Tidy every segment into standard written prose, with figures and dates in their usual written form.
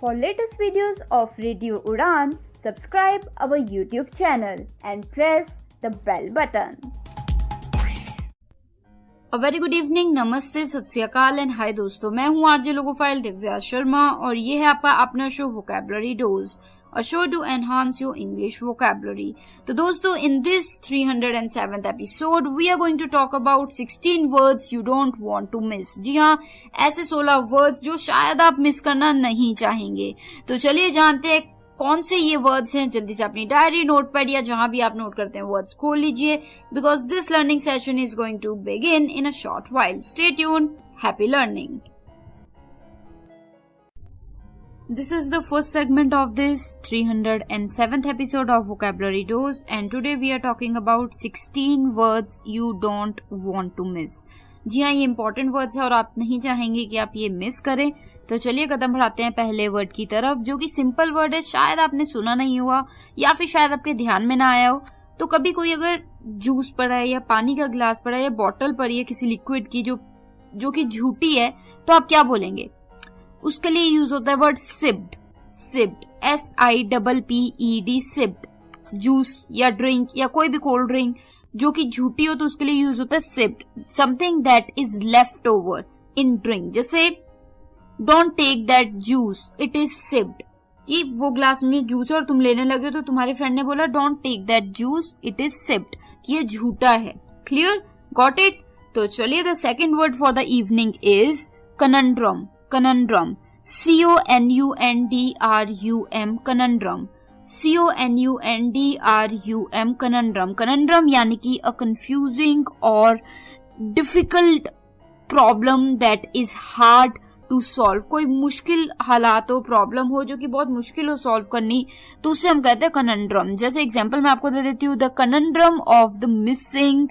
For latest videos of Radio Udan, subscribe our YouTube channel and press the bell button. A very good evening, नमस्ते, सत श्री अकाल and hi दोस्तों, मैं हूँ RJ logophile Divya Sharma और ये है आपका अपना show vocabulary dose, a show to enhance your English vocabulary. तो दोस्तों, in this 307th episode, we are going to talk about 16 words you don't want to miss. जी हाँ, ऐसे 16 words जो शायद आप मिस करना नहीं चाहेंगे. तो चलिए जानते हैं कौन से ये वर्ड्स हैं. जल्दी से अपनी डायरी, नोटपैड या जहां भी आप नोट करते हैं वर्ड्स खोल लीजिए, because this learning session is going to begin in a short while. Stay tuned. Happy learning. This is the first segment of this 307th episode of Vocabulary Dose, and today we are talking about 16 words you don't want to miss. जी हाँ, ये important words है और आप नहीं चाहेंगे कि आप ये मिस करें. तो चलिए कदम बढ़ाते हैं पहले वर्ड की तरफ, जो कि सिंपल वर्ड है, शायद आपने सुना नहीं हुआ या फिर शायद आपके ध्यान में ना आया हो. तो कभी कोई अगर जूस पड़ा है या पानी का गिलास पड़ा है या बॉटल पड़ी है किसी लिक्विड की जो कि झूठी है, तो आप क्या बोलेंगे? उसके लिए यूज होता है word sipped. Sipped, SIPPED, sipped. Juice या ड्रिंक या कोई भी कोल्ड ड्रिंक जो कि झूठी हो तो उसके लिए यूज होता है sipped. Something that is left over in drink. जैसे don't take that juice, it is sipped. कि वो ग्लास में जूस है और तुम लेने लगे तो तुम्हारे फ्रेंड ने बोला don't take that juice, it is sipped, कि ये झूठा है. क्लियर? Got it? तो चलिए, the second word for the evening is conundrum. Conundrum, CONUNDRUM, conundrum, CONUNDRUM, conundrum. Conundrum यानी कि a confusing or difficult problem that is hard to solve. कोई मुश्किल हालात हो, प्रॉब्लम हो जो कि बहुत मुश्किल हो सॉल्व करनी, तो उसे हम कहते हैं conundrum. जैसे एग्जांपल मैं आपको दे देती हूँ, the conundrum of the missing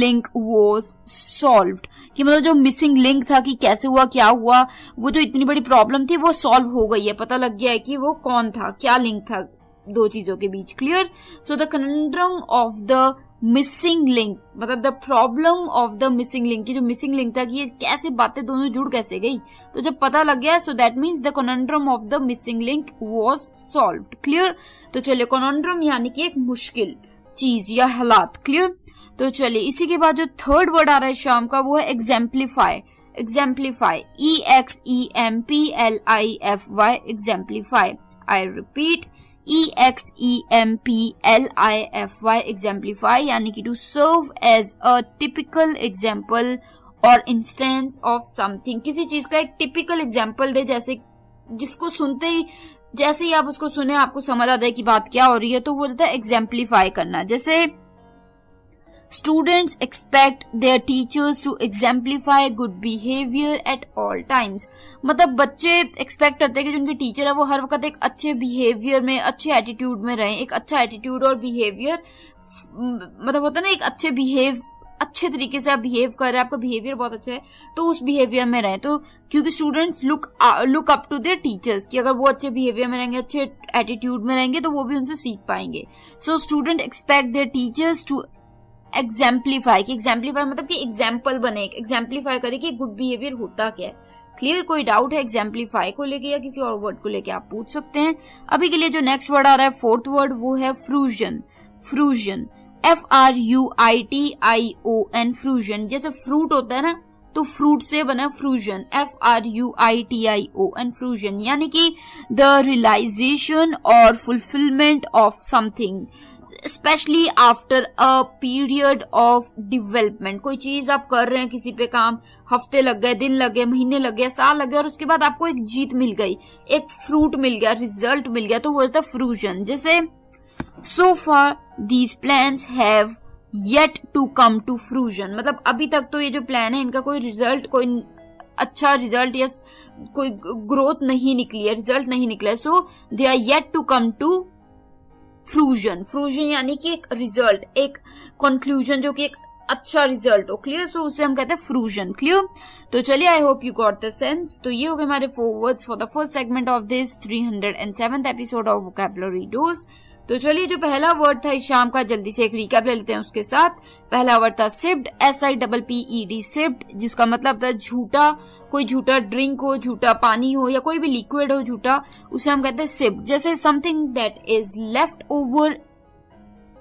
link was solved. कि मतलब जो मिसिंग लिंक था कि कैसे हुआ, क्या हुआ, वो जो इतनी बड़ी प्रॉब्लम थी वो सॉल्व हो गई है. पता लग गया है कि वो कौन था, क्या लिंक था दो चीजों के बीच. Clear? So the conundrum of the missing link, मतलब the problem of the missing link, की जो मिसिंग लिंक था कि ये कैसे बातें दोनों जुड़ कैसे गई, तो जब पता लग गया, so that means the conundrum of the missing link was solved. Clear? तो चलिए, conundrum यानी कि एक मुश्किल चीज या हालात. क्लियर? तो चलिए, इसी के बाद जो थर्ड वर्ड आ रहा है शाम का, वो है exemplify. Exemplify, EXEMPLIFY, exemplify. I repeat, EXEMPLIFY, exemplify यानी कि to serve as a typical example और इंस्टेंस ऑफ समथिंग. किसी चीज का एक टिपिकल एग्जाम्पल दे, जैसे जिसको सुनते ही, जैसे ही आप उसको सुने आपको समझ आता है कि बात क्या हो रही है, तो वो होता है एग्जाम्पलीफाई करना. जैसे Students expect their teachers to exemplify good behavior at all times. मतलब बच्चे एक्सपेक्ट करते हैं कि जो उनके टीचर है वो हर वक्त एक अच्छे बिहेवियर में, अच्छे एटीट्यूड में रहें. एक अच्छा एटीट्यूड और बिहेवियर, मतलब होता है ना, एक अच्छे तरीके से आप बिहेव कर रहे हैं, आपका बिहेवियर बहुत अच्छा है, तो उस बिहेवियर में रहें. तो क्योंकि students look up to their teachers, कि अगर वो अच्छे बिहेवियर में रहेंगे, अच्छे एटीट्यूड में रहेंगे, तो वो भी उनसे सीख पाएंगे. So student expect their teachers to exemplify, कि एग्जाम्पलीफाई मतलब कि एग्जाम्पल बने, एग्जाम्पलीफाई करे कि गुड बिहेवियर होता क्या है. क्लियर? कोई डाउट है एग्जाम्पलीफाई को लेके या किसी और वर्ड को लेके, आप पूछ सकते हैं. अभी के लिए जो नेक्स्ट वर्ड आ रहा है, फोर्थ वर्ड, वो है फ्रूजन. फ्रूजन, FRUITION, फ्रूजन. जैसे फ्रूट होता है ना, तो फ्रूट से बना फ्रूजन, FRUITION, फ्रूजन यानी कि द रियलाइजेशन और fulfilment of something, specially after a period of development. कोई चीज आप कर रहे हैं, किसी पे काम, हफ्ते लग गए, दिन लग गए, महीने लग गए, साल लग गए, और उसके बाद आपको एक जीत मिल गई, एक फ्रूट मिल गया, रिजल्ट मिल गया, तो वो होता है फ्रूजन. जैसे so far these plans have yet to come to fruition, मतलब अभी तक तो ये जो प्लान है इनका कोई रिजल्ट, कोई अच्छा रिजल्ट या कोई ग्रोथ नहीं निकली है, रिजल्ट नहीं निकला है. So they are yet to come to fruition. Fruition यानी कि एक रिजल्ट, एक कंक्लूजन जो कि एक अच्छा रिजल्ट हो. क्लियर? सो उसे हम कहते हैं फ्रूजन. क्लियर? तो चलिए, आई hope you got the sense. तो ये हो गए हमारे 4 words for the first segment of this 307th episode of vocabulary dose. तो चलिए जो पहला वर्ड था इस शाम का, जल्दी से एक रिकैप ले लेते हैं उसके साथ। पहला वर्ड था सिप्ड, SIPPED, सिप्ड, जिसका मतलब था झूठा। कोई झूठा ड्रिंक हो, झूठा पानी हो या कोई भी लिक्विड हो झूठा, उसे हम कहते हैं सिप्ड। जैसे something that is left over,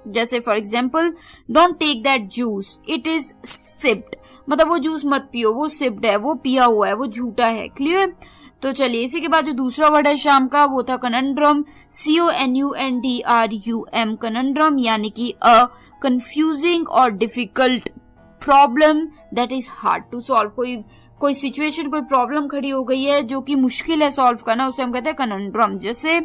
जैसे for example don't take that juice, it is sipped, मतलब वो जूस मत पियो, वो सिप्ड है, वो पिया हुआ है, वो झूठा है। क्लियर। तो चलिए इसी के बाद जो दूसरा वर्ड है शाम का वो था कनंड्रम, CONUNDRUM, कनंड्रम, यानी कि अ कंफ्यूजिंग और difficult problem that is hard to solve. कोई सिचुएशन, कोई प्रॉब्लम खड़ी हो गई है जो कि मुश्किल है सॉल्व करना, उसे हम कहते हैं कनंड्रम। जैसे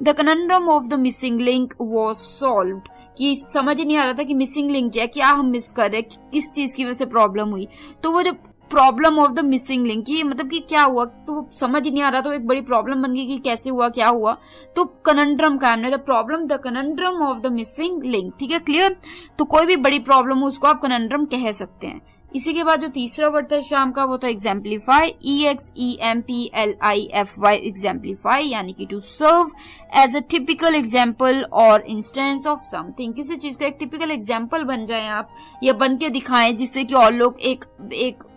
the conundrum of the missing link was solved, कि समझ ही नहीं आ रहा था कि मिसिंग लिंक क्या हम मिस कर रहे, किस चीज की वजह से प्रॉब्लम हुई। तो वो जो problem of the missing link, की मतलब कि क्या हुआ, तो वो समझ ही नहीं आ रहा, तो एक बड़ी प्रॉब्लम बन गई कि कैसे हुआ, क्या हुआ। तो कनंड्रम का हमने the problem, the conundrum of the missing link. ठीक है, क्लियर। तो कोई भी बड़ी प्रॉब्लम हो उसको आप कनंड्रम कह सकते हैं। इसी के बाद जो तीसरा वर्ड था शाम का वो था एग्जाम्पलीफाई, EXEMPLIFY, एग्जाम्पलीफाई, यानी कि to serve as a typical example और इंस्टेंस ऑफ समथिंग। किसी चीज का एक टिपिकल एग्जाम्पल बन जाए आप, या बन के दिखाएं, जिससे कि और लोग एक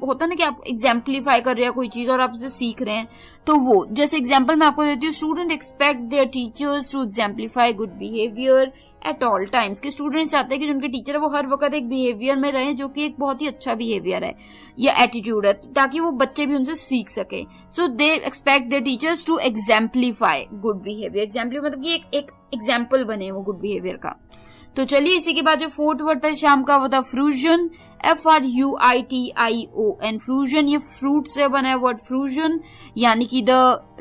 होता है ना कि आप एग्जाम्पलीफाई कर रहे हैं कोई चीज और आप उसे सीख रहे हैं, तो वो जैसे एग्जाम्पल मैं आपको देती हूँ, student expect their teachers to exemplify good behaviour at all times, कि स्टूडेंट्स चाहते हैं कि उनके टीचर वो हर वक्त एक बिहेवियर में रहे जो कि एक बहुत ही अच्छा बिहेवियर है या एटीट्यूड है, ताकि वो बच्चे भी उनसे सीख सके। So they expect their teachers to exemplify good behaviour, exemplify मतलब कि एक एग्जाम्पल बने वो गुड बिहेवियर का। तो चलिए इसी के बाद जो फोर्थ वर्ड था शाम का वो था फ्रूजन, FRUITION, फ्रूजन, ये फ्रूट से बना है वर्ड फ्रूजन, यानी कि द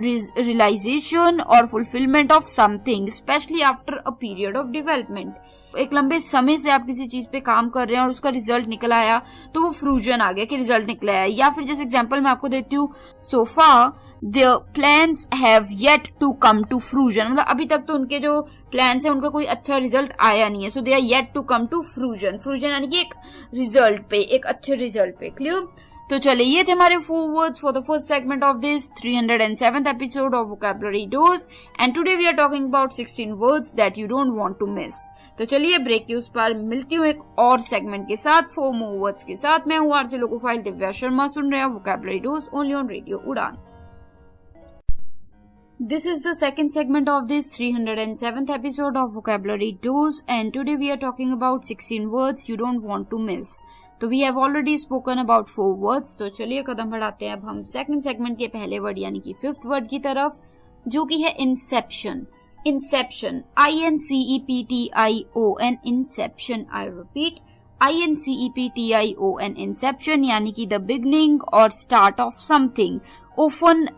रियलाइजेशन और fulfilment of something specially after a period of development. एक लंबे समय से आप किसी चीज पे काम कर रहे हैं और उसका रिजल्ट निकल आया, तो वो फ्रूजन आ गया कि रिजल्ट निकला है। या फिर जैसे एग्जांपल मैं आपको देती हूँ, so far the plans have yet to come to fruition, मतलब अभी तक तो उनके जो प्लान्स है उनका कोई अच्छा रिजल्ट आया नहीं है, so they are yet to come to fruition. Fruition यानी कि एक रिजल्ट पे, एक अच्छे रिजल्ट पे। क्लियर। तो चलिए ये थे हमारे 4 words for the first segment of this 307th episode of Vocabulary Dose, and today we are talking about 16 words that you don't want to miss. तो चलिए ब्रेक के उस पार मिलती हूँ एक और सेगमेंट के साथ, 4 more words के साथ। मैं हूँ आरजे लोकोफाइल दिव्या शर्मा, सुन रहे हैं Vocabulary Dose only on Radio Udan. This is the second segment of this 307th episode of Vocabulary Dose, and today we are talking about 16 words you don't want to miss. तो we have already spoken about 4 words. तो चलिए कदम बढ़ाते हैं अब हम second segment के पहले word यानी कि 5th वर्ड की तरफ, जो कि है inception. Inception, INCEPTION, inception. I repeat, INCEPTION, inception, यानी कि द बिगनिंग और स्टार्ट ऑफ समथिंग। ओफन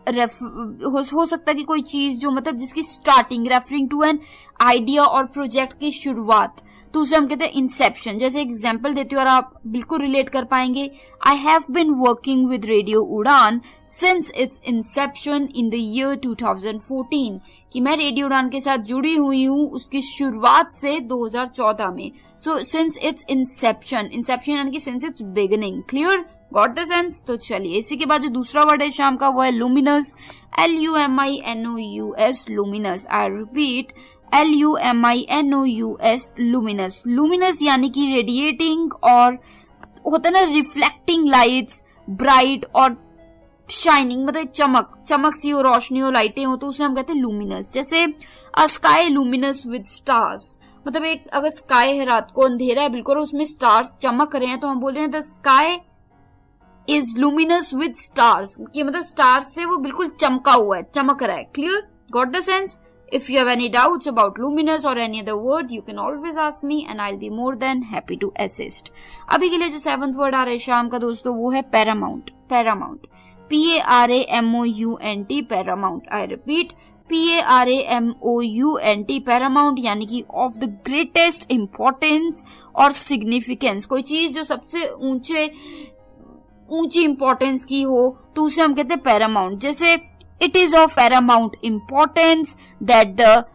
हो सकता है कि कोई चीज जो मतलब जिसकी starting, referring to an idea और प्रोजेक्ट की शुरुआत, तो उसे हम कहते हैं इंसेप्शन। जैसे एग्जांपल देती हूँ और आप बिल्कुल रिलेट कर पाएंगे, I have been working with radio Udaan since its inception in the year 2014, कि मैं रेडियो उड़ान के साथ जुड़ी हुई हूँ उसकी शुरुआत से 2014 में। So since its Inception, Inception यानी कि since it's beginning. Clear, got the sense. तो चलिए इसी के बाद जो दूसरा वर्ड है शाम का वो है luminous, LUMINOUS, luminous. I repeat, LUMINOUS, luminous. Luminous यानी कि रेडिएटिंग और होता है ना रिफ्लेक्टिंग लाइट्स, ब्राइट और शाइनिंग, मतलब चमक सी हो, रोशनी हो, लाइटें हो, तो उसे हम कहते हैं लुमिनस। जैसे अ स्काई लुमिनस विद स्टार्स, मतलब एक अगर स्काई है, रात को अंधेरा है बिल्कुल, उसमें स्टार्स चमक रहे हैं, तो हम बोल रहे हैं the sky is luminous with stars, कि मतलब स्टार्स से वो बिल्कुल चमका हुआ है, चमक रहा है। Clear, got the sense. If you have any doubts about luminous or any other word, you can always ask me and I'll be more than happy to assist. अभी के लिए जो 7th वर्ड आ रहा है शाम का दोस्तों वो है paramount, paramount, PARAMOUNT, paramount. I repeat, PARAMOUNT, paramount, यानी कि of the greatest importance और significance, कोई चीज जो सबसे ऊंची इंपॉर्टेंस की हो तो उसे हम कहते हैं paramount। जैसे it is of paramount importance that the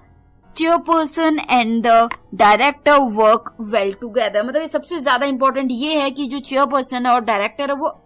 chairperson and the director work well together, मतलब सबसे ज्यादा इंपॉर्टेंट ये है कि जो चेयरपर्सन है और डायरेक्टर है वो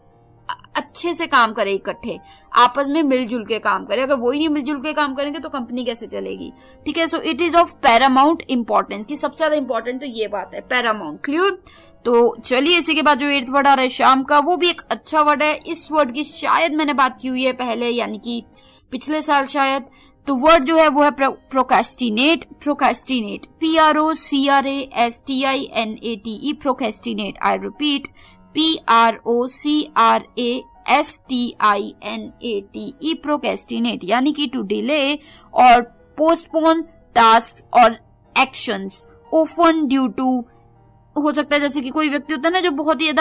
अच्छे से काम करे, इकट्ठे आपस में मिलजुल के काम करे। अगर वही नहीं मिलजुल के काम करेंगे तो कंपनी कैसे चलेगी, ठीक है। So it is of Paramount importance, की सबसे ज्यादा इंपॉर्टेंट तो ये बात है, पैरामाउंट। क्लियर। तो चलिए इसी के बाद जो 8th वर्ड आ रहा है शाम का, वो भी एक अच्छा वर्ड है। इस वर्ड की शायद मैंने बात की हुई है पहले, यानी कि पिछले साल शायद। तो वर्ड जो है वो है procrastinate. Procrastinate, PROCRASTINATE, procrastinate. I repeat, PROCRASTINATE, procrastinate, यानी कि टू डिले और पोस्टपोन टास्क और एक्शंस, ऑफन ड्यू टू, हो सकता है जैसे कि कोई व्यक्ति होता है ना जो बहुत ही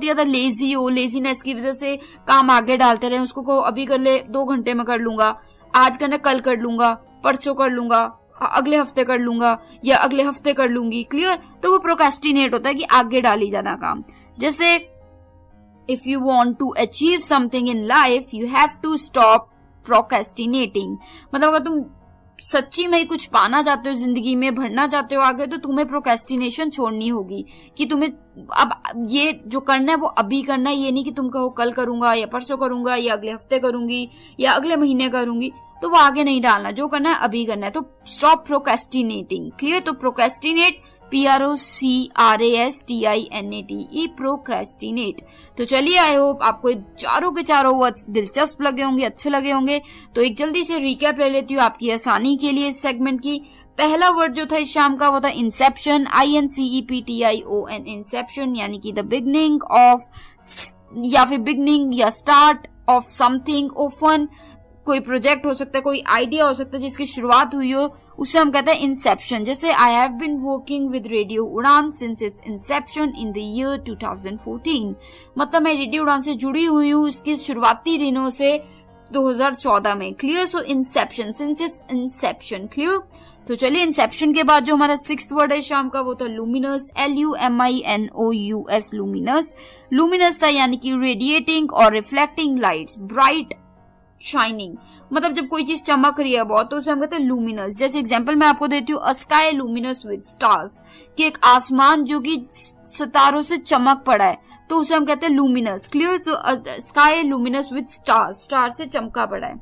ज्यादा लेजी हो, लेजीनेस की वजह से काम आगे डालते रहे, उसको को अभी कर ले, 2 घंटे में कर लूंगा, आज करना कल कर लूंगा, परसों कर लूंगा, अगले हफ्ते कर लूंगा या अगले हफ्ते कर लूंगी। क्लियर। तो वो प्रोक्रेस्टिनेट होता है कि आगे डाली जाना काम। जैसे if you want to achieve something in life you have to stop procrastinating. मतलब अगर तुम सच्ची में ही कुछ पाना चाहते हो जिंदगी में, बढ़ना चाहते हो आगे, तो तुम्हें प्रोक्रेस्टिनेशन छोड़नी होगी कि तुम्हें अब ये जो करना है वो अभी करना है। ये नहीं कि तुम कहो कल करूंगा या परसों करूंगा या अगले हफ्ते करूंगी या अगले महीने करूंगी, तो वो आगे नहीं डालना। जो करना है अभी करना है। तो स्टॉप प्रोक्रेस्टिनेटिंग। क्लियर। तो प्रोक्रेस्टिनेट, PROCRASTINATE, प्रोक्रेस्टिनेट। तो चलिए आई होप आपको चारों के चारों वर्ड्स दिलचस्प लगे होंगे, अच्छे लगे होंगे। तो एक जल्दी से रिकैप ले लेती हूँ आपकी आसानी के लिए इस सेगमेंट की। पहला वर्ड जो था इस शाम का वो था इंसेप्शन, INCEPTION, इंसेप्शन, यानी कि द बिगनिंग ऑफ, या फिर बिगनिंग या स्टार्ट ऑफ समथिंग। ओफन, कोई प्रोजेक्ट हो सकता है, कोई आइडिया हो सकता है जिसकी शुरुआत हुई हो, उसे हम कहते हैं इंसेप्शन। जैसे I have been working with radio Udaan since its inception in the year 2014। मतलब मैं रेडियो उड़ान से जुड़ी हुई हूँ इसके शुरुआती दिनों से 2014 में। Clear. So inception, since its inception. Clear. तो चलिए इंसेप्शन के बाद जो हमारा 6th वर्ड है शाम का वो था लुमिनस, LUMINOUS, लुमिनस। लुमिनस था यानी कि रेडिएटिंग और रिफ्लेक्टिंग लाइट्स, ब्राइट, शाइनिंग। मतलब जब कोई चीज चमक रही है बहुत तो उसे हम कहते हैं लुमिनस। जैसे एग्जांपल मैं आपको देती हूँ, अ स्काई लुमिनस विद स्टार्स, कि एक आसमान जो कि सितारों से चमक पड़ा है, तो उसे हम कहते हैं लुमिनस। क्लियर। तो sky luminous with stars, star से चमका पड़ा है।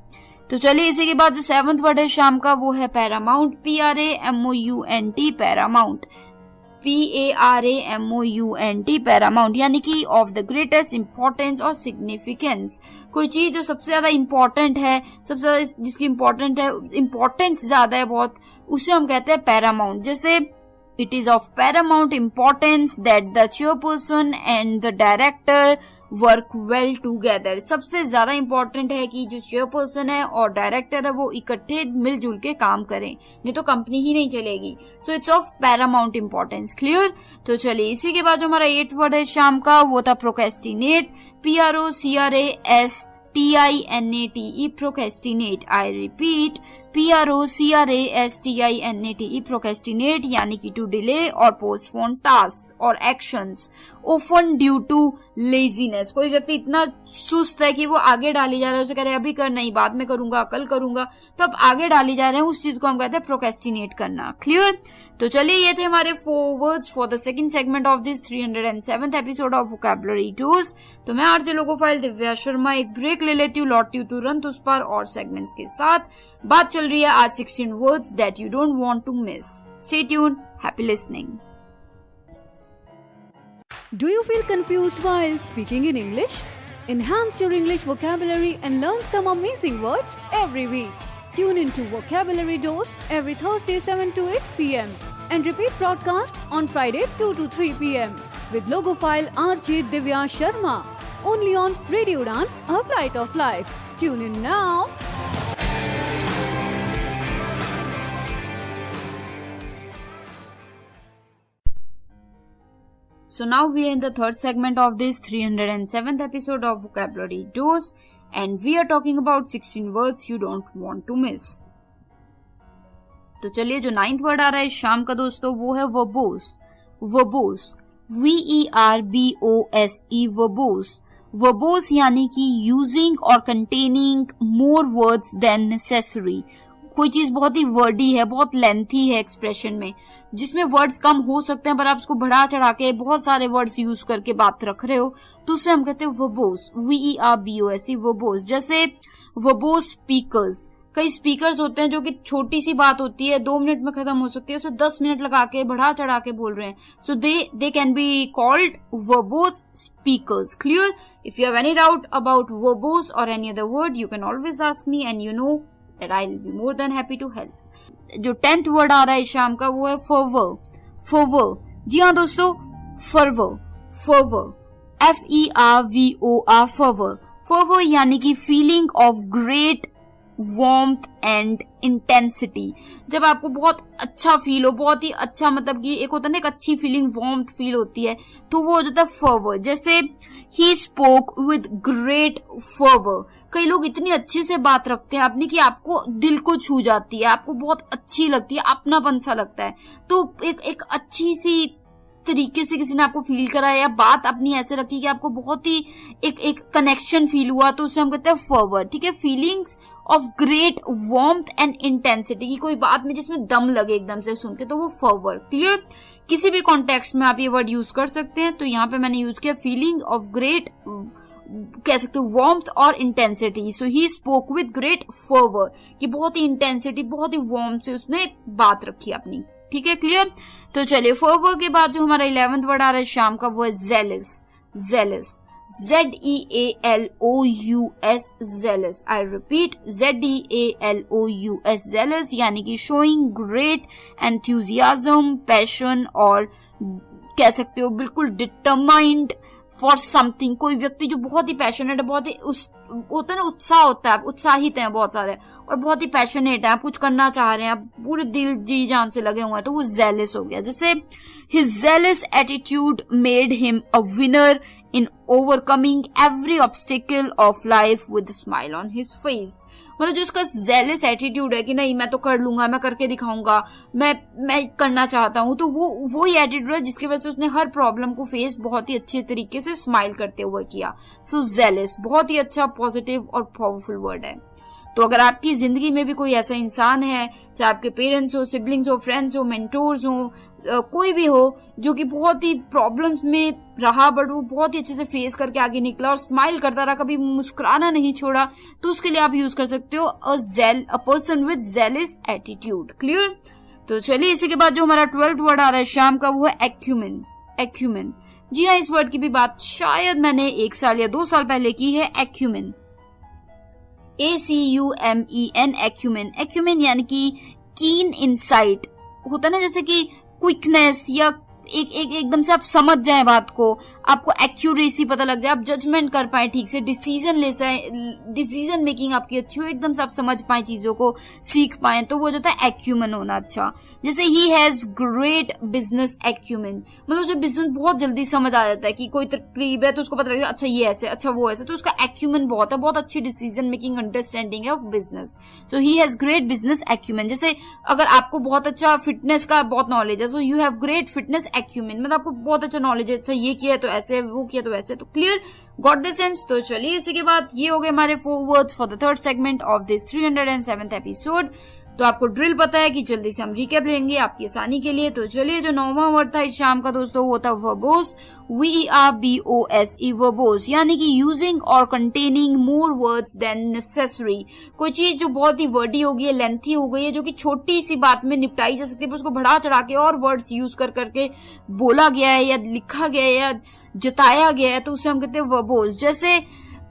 तो चलिए इसी के बाद जो 7th वर्ड है शाम का वो है Paramount, PRAMOUNT, Paramount, PARAMOUNT, Paramount, यानी कि ऑफ द ग्रेटेस्ट इंपॉर्टेंस और सिग्निफिकेंस। कोई चीज जो सबसे ज्यादा इंपॉर्टेंट है, सबसे ज्यादा जिसकी इंपॉर्टेंस ज्यादा है बहुत, उसे हम कहते हैं पैरामाउंट। जैसे it is of Paramount importance that the chairperson and the director work well together. सबसे ज्यादा इंपॉर्टेंट है कि जो चेयरपर्सन है और डायरेक्टर है वो इकट्ठे मिलजुल के काम करें, नहीं तो कंपनी ही नहीं चलेगी। So it's of Paramount importance. Clear. तो चलिए इसी के बाद जो हमारा 8th वर्ड है शाम का वो था procrastinate, PROCRASTINATE, procrastinate. I repeat, PROCRASTINATE, procrastinate, यानी कि टू डिले और पोस्टपोन टास्क और actions, often due to laziness. कोई व्यक्ति इतना सुस्त है कि वो आगे डाली जा रहा है, उसे कह रहे हैं अभी कर, नहीं बाद में करूंगा, कल करूंगा, तो अब आगे डाली जा रहे हैं, उस चीज को हम कहते हैं प्रोक्रेस्टिनेट करना। क्लियर। तो चलिए ये थे हमारे 4 words for the second segment of this 307th episode of vocabulary tools. तो मैं आरजे लोगोफाइल दिव्या शर्मा एक ब्रेक ले लेती हूँ, लौटती हूँ तुरंत उस पर और सेगमेंट्स के साथ। बात चल रही है आज 16 words that you don't want to miss. Stay tuned, happy listening. Do you feel confused while speaking in English? Enhance your English vocabulary and learn some amazing words every week. Tune into Vocabulary Dose every Thursday 7 to 8 p.m. and repeat broadcast on Friday 2 to 3 p.m. with logophile RJ Divya Sharma. Only on Radio Udan, a flight of life. Tune in now. So now we are in the third segment of this 307th episode of Vocabulary Dose and we are talking about 16 words you don't want to miss. तो चलिए जो 9th word आ रहा है शाम का दोस्तों वो है verbose. verbose, VERBOSE, verbose. verbose यानी कि using or containing more words than necessary. कोई चीज बहुत ही वर्डी है, बहुत लेंथी है एक्सप्रेशन में, जिसमें वर्ड्स कम हो सकते हैं पर आप उसको बढ़ा चढ़ा के बहुत सारे वर्ड्स यूज करके बात रख रहे हो, तो उसे हम कहते हैं वर्बोस, VERBOS, वर्बोस। जैसे वर्बोस स्पीकर्स, कई स्पीकर्स होते हैं जो कि छोटी सी बात होती है 2 मिनट में खत्म हो सकती है, उसे 10 मिनट लगा के बढ़ा चढ़ा के बोल रहे हैं, so they can be called verbose speakers. Clear? If you have any doubt about verbose और any other word, you can always ask me and you know that I will be more than happy to help. जो 10th word आ रहा है शाम का वो है fervour. Fervour, जी हाँ दोस्तों, fervour, fervour, FERVOR, fervour. Fervour यानी कि feeling of great warmth and intensity. जब आपको बहुत अच्छा फील हो, बहुत ही अच्छा, मतलब कि एक होता है ना एक अच्छी फीलिंग, वार्मथ फील होती है, तो वो हो जाता है फर्वर। जैसे he spoke with great fervour, कई लोग इतनी अच्छे से बात रखते हैं अपनी कि आपको दिल को छू जाती है, आपको बहुत अच्छी लगती है, अपनापन सा लगता है। तो एक अच्छी सी तरीके से किसी ने आपको फील कराया या बात अपनी ऐसे रखी कि आपको बहुत ही एक कनेक्शन फील हुआ, तो उसे हम कहते हैं फर्वर। ठीक है, feelings of great warmth and intensity, की कोई बात में जिसमें दम लगे एकदम से सुन के, तो वो फर्वर। क्लियर? किसी भी कॉन्टेक्स्ट में आप ये वर्ड यूज कर सकते हैं, तो यहाँ पे मैंने यूज किया फीलिंग ऑफ ग्रेट, कह सकते हो वार्मथ और intensity. So he spoke with great fervour, कि बहुत ही इंटेंसिटी, बहुत ही वार्मथ से उसने बात रखी अपनी। ठीक है, क्लियर? तो चलिए, फर्वर के बाद जो हमारा 11th वर्ड आ रहा है शाम का वो है jealous. Jealous, ZEALOUS, zealous. I repeat, ZEALOUS, zealous, यानी कि showing great enthusiasm, passion, और कह सकते हो बिल्कुल determined for something। कोई व्यक्ति जो बहुत ही पैशनेट है, बहुत ही होता है ना, उत्साह होता है, उत्साहित है बहुत सारे, और बहुत ही पैशनेट है, आप कुछ करना चाह रहे हैं, आप पूरे दिल जी जान से लगे हुए हैं, तो वो जेलस हो गया। जैसे his zealous attitude made him a winner in overcoming every obstacle of life with a smile on his face। मतलब जो उसका zealous attitude है कि नहीं मैं तो कर लूंगा, मैं करके दिखाऊंगा, मैं करना चाहता हूँ, तो वो ही एटीट्यूड है जिसकी वजह से उसने हर प्रॉब्लम को फेस बहुत ही अच्छे तरीके से स्माइल करते हुए किया। सो zealous बहुत ही अच्छा, पॉजिटिव और पावरफुल वर्ड है। तो अगर आपकी जिंदगी में भी कोई ऐसा इंसान है, चाहे आपके पेरेंट्स हो, सिबलिंग्स हो, फ्रेंड्स हो, मेंटोर्स हो, कोई भी हो जो कि बहुत ही प्रॉब्लम्स में रहा बट वो बहुत ही अच्छे से फेस करके आगे निकला और स्माइल करता रहा, कभी मुस्कुराना नहीं छोड़ा, तो उसके लिए आप यूज कर सकते हो a person with jealous attitude. Clear? तो चलिए, इसी के बाद जो हमारा 12th वर्ड आ रहा है शाम का वो है एक्यूमेन। एक्यूमेन, जी हाँ, इस वर्ड की भी बात शायद मैंने 1 साल या 2 साल पहले की है। Acumen, ACUMEN, acumen. एक्यूमेन यानी कि कीन इंसाइट होता है ना, जैसे कि क्विकनेस या एकदम से आप समझ जाए बात को, आपको एक्यूरेसी पता लग जाए, आप जजमेंट कर पाए ठीक से, डिसीजन ले जाए, डिसीजन मेकिंग आपकी अच्छी हो, एकदम से आप समझ पाए चीजों को, सीख पाए, तो वो जाता है एक्यूमेन होना अच्छा। जैसे he has great business acumen, मतलब उसे बिजनेस बहुत जल्दी समझ आ जाता है कि कोई तकलीफ है तो उसको पता लगता है अच्छा ये ऐसे, अच्छा वो ऐसे, तो उसका एक्यूमेन बहुत है, बहुत अच्छी डिसीजन मेकिंग अंडरस्टैंडिंग है of business. So he has great business acumen. जैसे अगर आपको बहुत अच्छा फिटनेस का बहुत नॉलेज है, so you have great fitness acumen, मतलब आपको बहुत अच्छा नॉलेज है, अच्छा ये किया तो ऐसे, वो किया तो ऐसे, तो क्लियर, गॉट द सेंस। तो चलिए, इसी के बाद ये हो गए हमारे 4 words for the 3rd segment of this 307th episode. तो आपको ड्रिल पता है कि जल्दी से हम रिकैप लेंगे आपकी आसानी के लिए। तो चलिए, जो 9वां वर्ड था इस शाम का दोस्तों वो था वर्बोस, VERBOSE, वर्बोस, यानी कि यूजिंग और containing more words than necessary. कोई चीज जो बहुत ही वर्डी हो गई है, लेंथी हो गई है, जो कि छोटी सी बात में निपटाई जा सकती है, पर उसको बढ़ा चढ़ा के और वर्ड्स यूज करके बोला गया है या लिखा गया है या जताया गया है, तो उसे हम कहते हैं वर्बोस। जैसे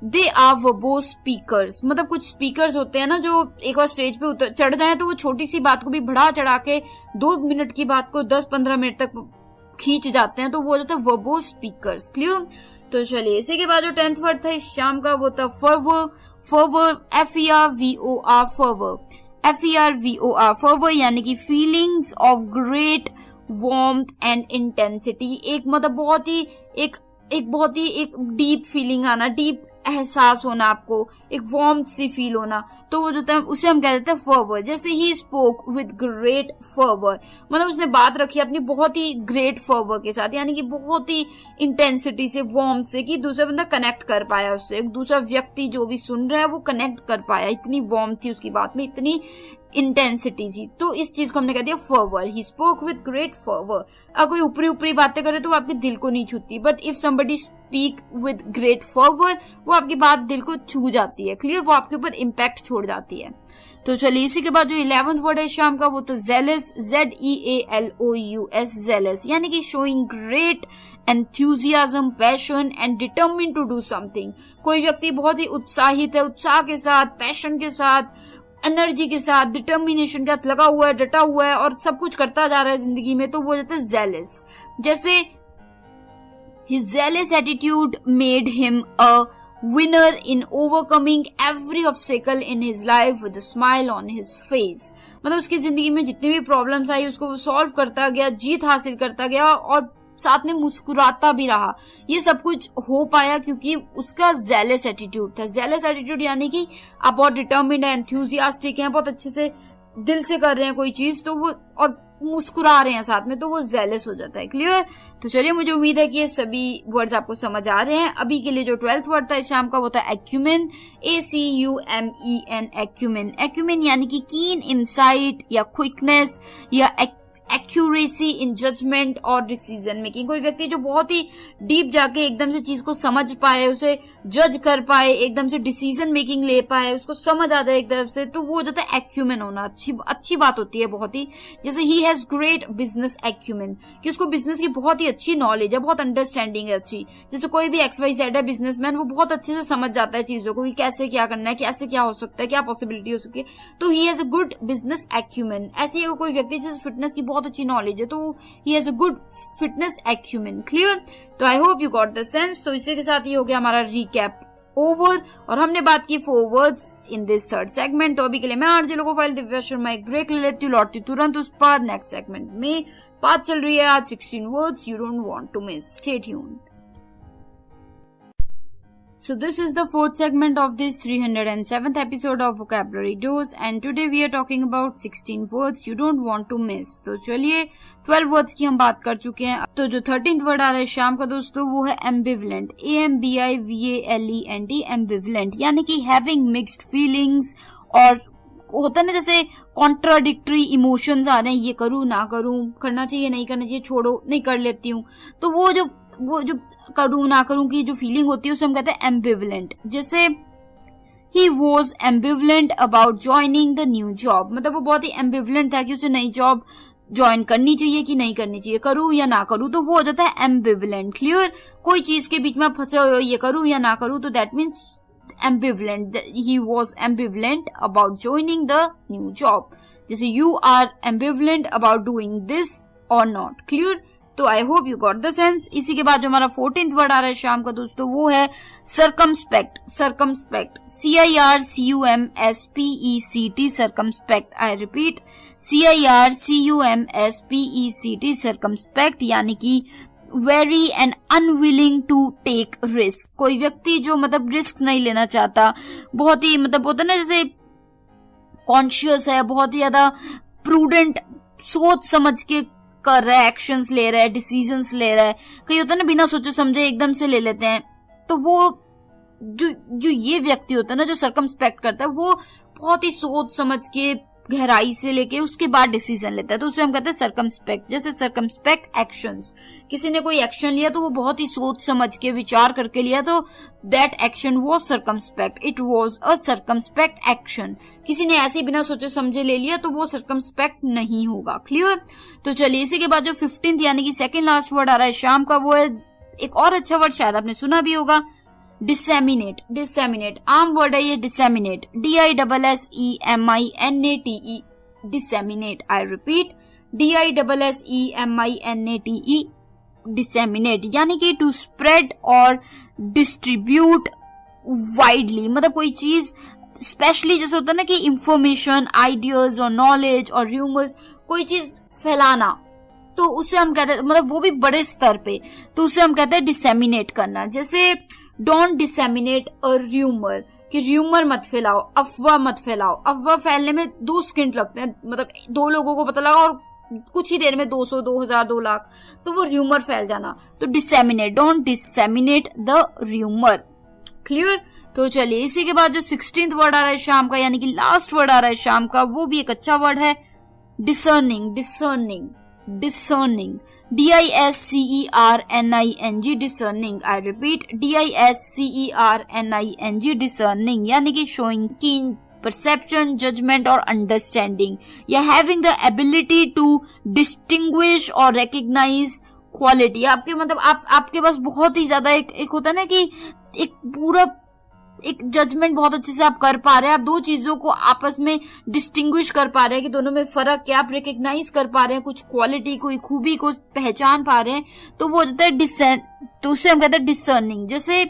दे आर वर्बोस स्पीकर्स, मतलब कुछ स्पीकर्स होते हैं ना जो एक बार स्टेज पे चढ़ जाए तो वो छोटी सी बात को भी बढ़ा चढ़ा के 2 मिनट की बात को 10-15 मिनट तक खींच जाते हैं, तो वो होता है वर्बोस स्पीकर्स। क्लियर? तो चलिए, इसी के बाद जो 10th वर्ड था इस शाम का वो था fervour. Fervour, FERVOR, fervour, FERVOR, fervour, यानी कि feelings of great warmth and intensity. एक मतलब बहुत ही एक डीप फीलिंग आना, डीप एहसास होना आपको, एक वार्मथ सी फील होना, तो वो जो था उसे हम कह देते हैं फर्वर। जैसे he spoke with great fervour, मतलब उसने बात रखी अपनी बहुत ही ग्रेट फर्वर के साथ, यानी कि बहुत ही इंटेंसिटी से, वार्मथ से, कि दूसरा बंदा कनेक्ट कर पाया उससे, एक दूसरा व्यक्ति जो भी सुन रहा है वो कनेक्ट कर पाया, इतनी वार्मथ थी उसकी बात में, इतनी इंटेंसिटी थी। तो इस चीज को हमने कह दिया fervour. He spoke with great fervour. अगर कोई ऊपरी ऊपरी बातें करे तो वो आपके दिल को नहीं छूती, but if somebody speak with great fervour, वो आपकी बात दिल को छू जाती है, क्लियर, वो आपके ऊपर इम्पैक्ट छोड़ जाती है। तो चलिए इसी के बाद जो 11th वर्ड है शाम का, वो तो जेलस, ZEALOUS, जेलस, यानी कि showing great enthusiasm, passion and determined to do something. कोई व्यक्ति बहुत ही उत्साहित है, उत्साह के साथ, पैशन के साथ, एनर्जी के साथ, डिटर्मिनेशन के साथ लगा हुआ है, डटा हुआ है और सब कुछ करता जा रहा है जिंदगी में, तो वो जाता है जेलस। जैसे his zealous attitude made him a winner in overcoming every obstacle in his life with a smile on his face। मतलब उसकी जिंदगी में जितनी भी प्रॉब्लम्स आई उसको वो सॉल्व करता गया, जीत हासिल करता गया और साथ में मुस्कुराता भी रहा। ये सब कुछ हो पाया क्योंकि उसका जेलस एटीट्यूड था। जेलस एटीट्यूड यानी कि आप बहुत डिटर्मिन्ड है, एंथुसियास्टिक हैं, बहुत अच्छे से दिल से कर रहे हैं कोई चीज, तो वो और मुस्कुरा रहे हैं साथ में, तो वो जेलस हो जाता है, क्लियर। तो चलिए मुझे उम्मीद है कि ये सभी वर्ड्स आपको समझ आ रहे हैं। अभी के लिए जो 12th वर्ड था शाम का, वो था एक्यूमेन, ACUMEN, एक्यूमेन। एक्यूमेन यानी कि कीन इनसाइट या क्विकनेस या एक्यूरेसी इन जजमेंट और डिसीजन मेकिंग। कोई व्यक्ति जो बहुत ही डीप जाके एकदम से चीज को समझ पाए, उसे जज कर पाए, एकदम से डिसीजन मेकिंग ले पाए, उसको समझ आ जाए एक तरफ से, तो वो हो जाता है एक्यूमेन होना। अच्छी बात होती है बहुत ही। जैसे he has great business acumen, कि उसको बिजनेस की बहुत ही अच्छी नॉलेज है, बहुत अंडरस्टैंडिंग है अच्छी। जैसे कोई भी XYZ है बिजनेसमैन, वो बहुत अच्छे से समझ जाता है चीजों को कि कैसे क्या करना है, कैसे क्या हो सकता है, क्या पॉसिबिलिटी हो सकती है, तो he has a good business acumen. ऐसे ही कोई व्यक्ति जिस फिटनेस की बहुत अच्छी नॉलेज है, तो he has a good fitness acumen, clear. तो I hope you got the sense. तो इसी के साथ ये हो गया हमारा रिकैप ओवर और हमने बात की 4 words in this 3rd segment. तो अभी के लिए मैं आरजे लोगो फाइल दिव्या शर्मा एक ब्रेक ले लेती हूँ, लौटती तुरंत उस पर। नेक्स्ट सेगमेंट में बात चल रही है आज 16 words you don't want to miss. Stay tuned. So this is the 4th segment of this 307th episode of Vocabulary Dose and today we are talking about 16 words you don't want to miss। तो चलिए 12 words की हम बात कर चुके हैं। तो जो 13th वर्ड आ रहा है शाम का दोस्तों, वो है ambivalent, AMBIVALENT, ambivalent, यानी कि having mixed feelings, और होता है ना जैसे कॉन्ट्राडिक्टरी इमोशंस आ रहे हैं, ये करूँ ना करूँ, करना चाहिए नहीं करना चाहिए, छोड़ो नहीं कर लेती हूँ, तो वो जो करूँ ना करूँ की जो फीलिंग होती है उसे हम कहते हैं एम्बिवलेंट। जैसे he was ambivalent about joining the new job, मतलब वो बहुत ही एम्बिवलेंट था कि उसे नई जॉब ज्वाइन करनी चाहिए कि नहीं करनी चाहिए, करूँ या ना करूँ, तो वो हो जाता है एम्बिवलेंट, क्लियर। कोई चीज के बीच में फंसे हुए हो, ये करूँ या ना करूँ, तो that means ambivalent। he was ambivalent about joining the new job। जैसे you are ambivalent about doing this or not, clear। तो I hope you got the sense. इसी के बाद जो हमारा 14th वर्ड आ रहा है शाम का दोस्तों, वो है circumspect. Circumspect, CIRCUMSPECT, circumspect. I repeat, CIRCUMSPECT, circumspect, यानी कि very and unwilling to take risk. कोई व्यक्ति जो मतलब रिस्क नहीं लेना चाहता, बहुत ही मतलब होता है ना जैसे कॉन्शियस है, बहुत ही ज्यादा प्रूडेंट, सोच समझ के कर रहा है, एक्शंस ले रहा है, डिसीजंस ले रहा है। कई होता है ना बिना सोचे समझे एकदम से ले लेते हैं, तो वो जो ये व्यक्ति होता है ना जो सर्कमस्पेक्ट करता है, वो बहुत ही सोच समझ के गहराई से लेके उसके बाद डिसीजन लेता है, तो उसे हम कहते हैं सर्कमस्पेक्ट। जैसे सर्कमस्पेक्ट एक्शंस, किसी ने कोई एक्शन लिया तो वो बहुत ही सोच समझ के विचार करके लिया, तो that action was circumspect, it was a circumspect action. किसी ने ऐसे बिना सोचे समझे ले लिया तो वो सर्कमस्पेक्ट नहीं होगा, क्लियर। तो चलिए इसी के बाद जो 15th यानी कि सेकंड लास्ट वर्ड आ रहा है शाम का, वो है एक और अच्छा वर्ड, शायद आपने सुना भी होगा, डिसेमिनेट। डिसेमिनेट आम वर्ड है ये, disseminate, DISSEMINATE, disseminate. I repeat, DISSEMINATE, disseminate, यानी कि टू स्प्रेड और डिस्ट्रीब्यूट वाइडली। मतलब कोई चीज स्पेशली जैसे होता है ना कि इंफॉर्मेशन, आइडियाज और नॉलेज और र्यूमर्स, कोई चीज फैलाना, तो उसे हम कहते हैं, मतलब वो भी बड़े स्तर पे, तो उसे हम कहते हैं डिसेमिनेट करना। जैसे डोंट डिसेमिनेट अ र्यूमर, कि र्यूमर मत फैलाओ, अफवाह मत फैलाओ। अफवाह फैलने में 2 सेकंड लगते हैं, मतलब 2 लोगों को पता लगा और कुछ ही देर में 200, 2000, 2 लाख, तो वो र्यूमर फैल जाना। तो disseminate, don't disseminate the rumour. Clear? तो चलिए इसी के बाद जो 16th वर्ड आ रहा है शाम का, यानी कि लास्ट वर्ड आ रहा है शाम का, वो भी एक अच्छा वर्ड है, discerning. Discerning, discerning, DISCERNING, discerning. I repeat, DISCERNING, discerning, यानी कि शोइंग कीन परसेप्शन, जजमेंट और अंडरस्टैंडिंग, या having the ability to distinguish और रिकॉग्नाइज क्वालिटी। आपके मतलब आपके पास बहुत ही ज्यादा एक होता है ना कि एक पूरा एक जजमेंट बहुत अच्छे से आप कर पा रहे हैं, आप 2 चीजों को आपस में डिस्टिंग्विश कर पा रहे हैं कि दोनों में फर्क क्या, आप रिकॉग्नाइज कर पा रहे हैं, कुछ क्वालिटी, कोई खूबी को पहचान पा रहे हैं, तो वो होता है तो उसे हम कहते हैं डिसर्निंग। जैसे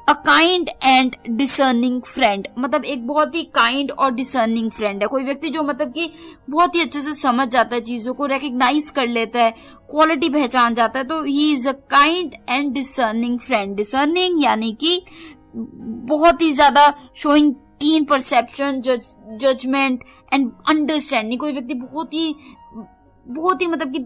a kind and discerning friend, मतलब एक बहुत ही काइंड और डिसर्निंग फ्रेंड है, कोई व्यक्ति जो मतलब कि बहुत ही अच्छे से समझ जाता है चीजों को, रिकॉग्नाइज कर लेता है, क्वालिटी पहचान जाता है, तो he is a kind and discerning friend. Discerning यानी कि बहुत ही ज्यादा showing keen perception, judgement and understanding, कोई व्यक्ति बहुत ही मतलब कि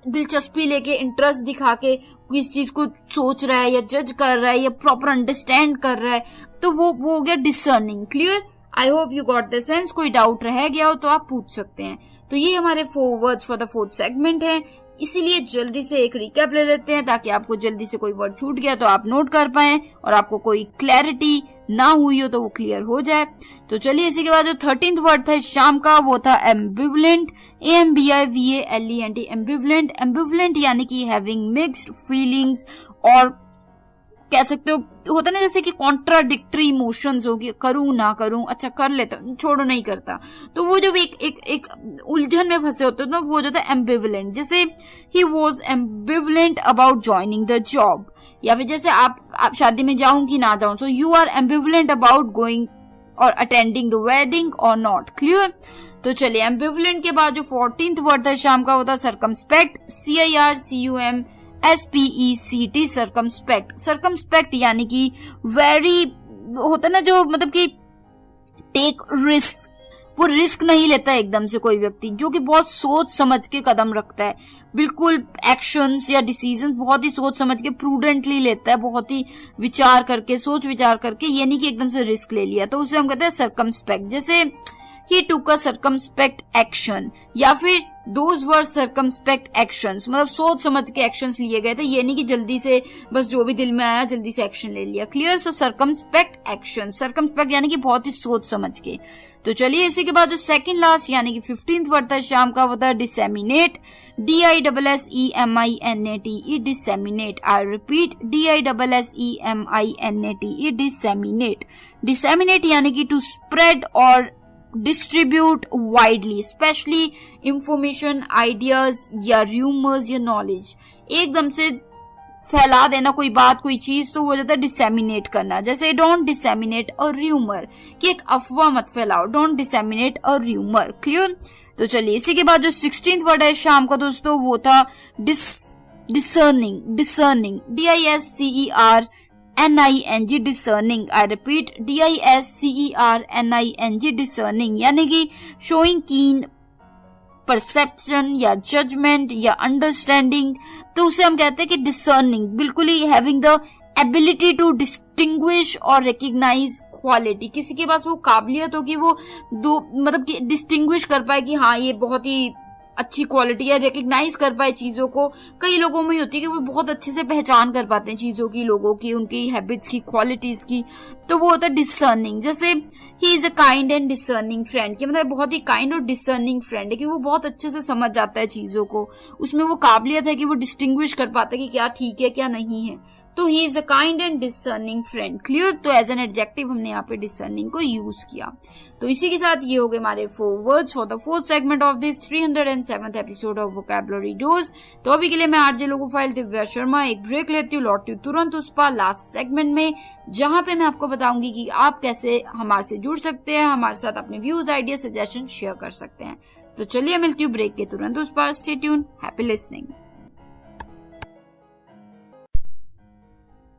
दिलचस्पी लेके, इंटरेस्ट दिखा के इस चीज को सोच रहा है या जज कर रहा है या प्रॉपर अंडरस्टैंड कर रहा है, तो वो हो गया discerning. Clear? I hope you got the sense. कोई डाउट रह गया हो तो आप पूछ सकते हैं। तो ये हमारे 4 words for the 4th segment है, इसीलिए जल्दी से एक रिकैप ले लेते हैं ताकि आपको जल्दी से कोई वर्ड छूट गया तो आप नोट कर पाएं और आपको कोई क्लैरिटी ना हुई हो तो वो क्लियर हो जाए। तो चलिए इसी के बाद जो 13th वर्ड था शाम का, वो था एम्बिवलेंट, AMBIVALENT, एम्बिवलेंट। एम्बिवलेंट यानी कि हैविंग मिक्स्ड फीलिंग्स, और कह सकते हो होता ना जैसे कि कॉन्ट्राडिक्टरी इमोशंस होगी, करूं ना करूं, अच्छा कर लेता, छोड़ो नहीं करता, तो वो जब एक उलझन में फंसे होते ना, वो जो था एम्बिवलेंट। जैसे he was ambivalent about joining the job, या फिर जैसे आप शादी में जाऊं कि ना जाऊं, so you are ambivalent about going or attending the wedding or not. Clear? तो चलिए एम्बिवलेंट के बाद जो 14th वर्ड था शाम का, वो था सर्कमस्पेक्ट, CIRCUMSPECT, सर्कमस्पेक्ट। सर्कमस्पेक्ट यानी कि वेरी होता ना जो मतलब कि टेक रिस्क, वो रिस्क नहीं लेता एकदम से कोई व्यक्ति, जो कि बहुत सोच समझ के कदम रखता है, बिल्कुल एक्शंस या डिसीजंस बहुत ही सोच समझ के प्रूडेंटली लेता है, बहुत ही विचार करके, सोच विचार करके, ये नहीं कि एकदम से रिस्क ले लिया, तो उसे हम कहते हैं सर्कमस्पेक्ट। जैसे he took a circumspect action, या फिर those were circumspect actions, मतलब सोच समझ के एक्शंस लिए गए थे, ये नहीं कि जल्दी से बस जो भी दिल में आया जल्दी से एक्शन ले लिया। क्लियर? सो circumspect action, circumspect यानी कि बहुत ही सोच समझ के। तो चलिए इसी के बाद जो सेकंड लास्ट यानी कि 15th वर्ड था शाम का, वो था disseminate, DISSEMINATE, disseminate. I repeat, DISSEMINATE, disseminate. Disseminate यानी कि टू स्प्रेड और distribute widely, specially information, ideas या रूमर्स या नॉलेज, एकदम से फैला देना कोई बात, कोई चीज, तो वो जाता है डिसेमिनेट करना। जैसे डोंट डिसेमिनेट अ रूमर, कि एक अफवाह मत फैलाओ, don't disseminate a rumour. Clear? तो चलिए इसी के बाद जो 16th वर्ड है शाम का दोस्तों, वो था discerning. Discerning, DISCERNING, discerning. I repeat, DISCERNING, discerning, यानी कि शोइंग कीन परसेप्शन या जजमेंट या अंडरस्टैंडिंग, तो उसे हम कहते हैं कि डिसर्निंग, बिल्कुल ही having the ability to distinguish और रिकॉग्नाइज क्वालिटी, किसी के पास वो काबिलियत हो कि वो दो मतलब कि डिस्टिंग्विश कर पाए कि हाँ ये बहुत ही अच्छी क्वालिटी है, रिकॉग्नाइज कर पाए चीजों को। कई लोगों में होती है कि वो बहुत अच्छे से पहचान कर पाते हैं चीजों की, लोगों की, उनकी हैबिट्स की, क्वालिटीज की, तो वो होता है डिसर्निंग। जैसे he is a kind and discerning friend, कि मतलब बहुत ही काइंड और डिसर्निंग फ्रेंड है कि वो बहुत अच्छे से समझ जाता है चीजों को, उसमें वो काबिलियत है कि वो डिस्टिंग्विश कर पाता है कि क्या ठीक है क्या नहीं है, तो he is a kind and discerning friend. Clear? तो एज एन एडजेक्टिव हमने यहाँ पे डिसर्निंग को यूज किया। तो इसी के साथ ये हो गए हमारे 4 words for the 4th segment of this 307th episode of vocabulary dose. तो अभी के लिए मैं आरजे लोगो फाइल दिव्या शर्मा एक ब्रेक लेती हूँ, लौटती हूँ तुरंत उस पर लास्ट सेगमेंट में, जहां पे मैं आपको बताऊंगी कि आप कैसे हमारे से जुड़ सकते हैं, हमारे साथ अपने व्यूज, आइडिया, सजेशन शेयर कर सकते हैं। तो चलिए मिलती हूँ ब्रेक के तुरंत उस पर। Stay tuned, happy listening.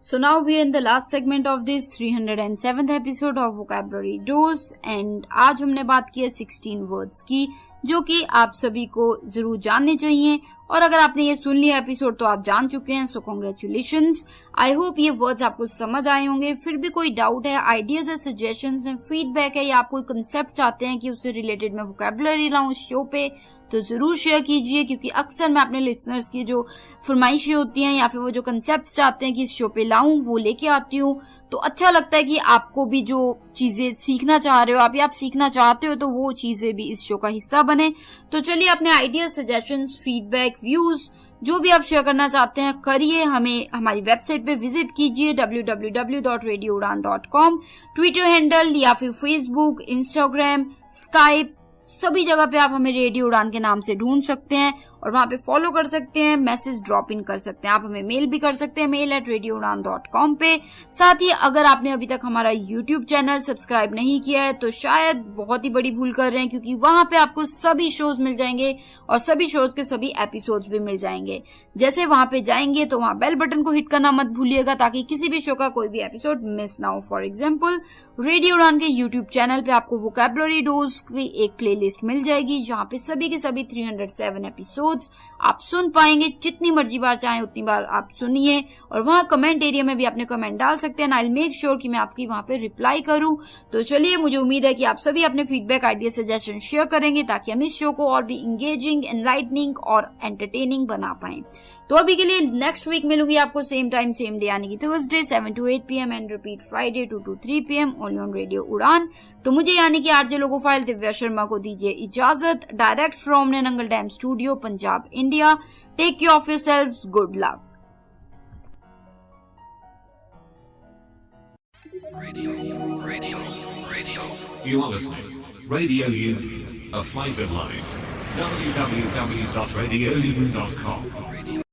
So now we are in the last segment of this 307th episode of Vocabulary Dose and आज हमने बात की है 16 words की जो कि आप सभी को जरूर जानने चाहिए और अगर आपने ये सुन लिया एपिसोड तो आप जान चुके हैं, सो कॉन्ग्रेचुलेशंस। आई होप ये वर्ड्स आपको समझ आए होंगे। फिर भी कोई डाउट है, आइडियाज है, सजेशंस हैं, फीडबैक है या आप कोई कंसेप्ट चाहते हैं कि उससे रिलेटेड मैं वोकैबुलरी लाऊं इस शो पे तो जरूर शेयर कीजिए, क्योंकि अक्सर मैं अपने लिसनर्स की जो फरमाइशें होती हैं या फिर वो जो कंसेप्ट चाहते हैं कि इस शो पे लाऊं वो लेके आती हूँ। तो अच्छा लगता है कि आपको भी जो चीजें सीखना चाह रहे हो आप सीखना चाहते हो तो वो चीजें भी इस शो का हिस्सा बने। तो चलिए अपने आइडिया, सजेशंस, फीडबैक, व्यूज जो भी आप शेयर करना चाहते हैं करिए। हमें हमारी वेबसाइट पे विजिट कीजिए www.radioudan.com, ट्विटर हैंडल या फिर फेसबुक, इंस्टाग्राम, स्काइप सभी जगह पे आप हमें रेडियो उड़ान के नाम से ढूंढ सकते हैं और वहां पे फॉलो कर सकते हैं, मैसेज ड्रॉप इन कर सकते हैं। आप हमें मेल भी कर सकते हैं mail@radioudan.com पे। साथ ही अगर आपने अभी तक हमारा YouTube चैनल सब्सक्राइब नहीं किया है तो शायद बहुत ही बड़ी भूल कर रहे हैं, क्योंकि वहां पे आपको सभी शोज मिल जाएंगे और सभी शोज के सभी एपिसोड्स भी मिल जाएंगे। जैसे वहां पे जाएंगे तो वहां बेल बटन को हिट करना मत भूलिएगा ताकि किसी भी शो का कोई भी एपिसोड मिस ना हो। फॉर एग्जाम्पल रेडियो उड़ान के YouTube चैनल पे आपको वोकैबुलरी डोज की एक प्लेलिस्ट मिल जाएगी जहाँ पे सभी के सभी 307 एपिसोड आप सुन पाएंगे। जितनी मर्जी बार चाहे उतनी बार आप सुनिए और वहां कमेंट एरिया में भी अपने कमेंट डाल सकते हैं। आई विल मेक श्योर कि मैं आपकी वहां पे रिप्लाई करूं। तो चलिए, मुझे उम्मीद है कि आप सभी अपने फीडबैक, आइडिया, सजेशन शेयर करेंगे ताकि हम इस शो को और भी इंगेजिंग, एनलाइटनिंग और एंटरटेनिंग बना पाए। तो अभी के लिए नेक्स्ट वीक मिलूंगी आपको सेम टाइम सेम डे यानी कि Thursday 7 to 8 PM and repeat Friday 2 to 3 PM only on radio Udaan. तो मुझे यानी कि आरजे लोगो फाइल दिव्या शर्मा को दीजिए इजाजत। Direct from Nangal dam studio, Punjab, India. Take care of yourselves, good luck. You are listening. Radio Union, a flavored life. www.radiounion.com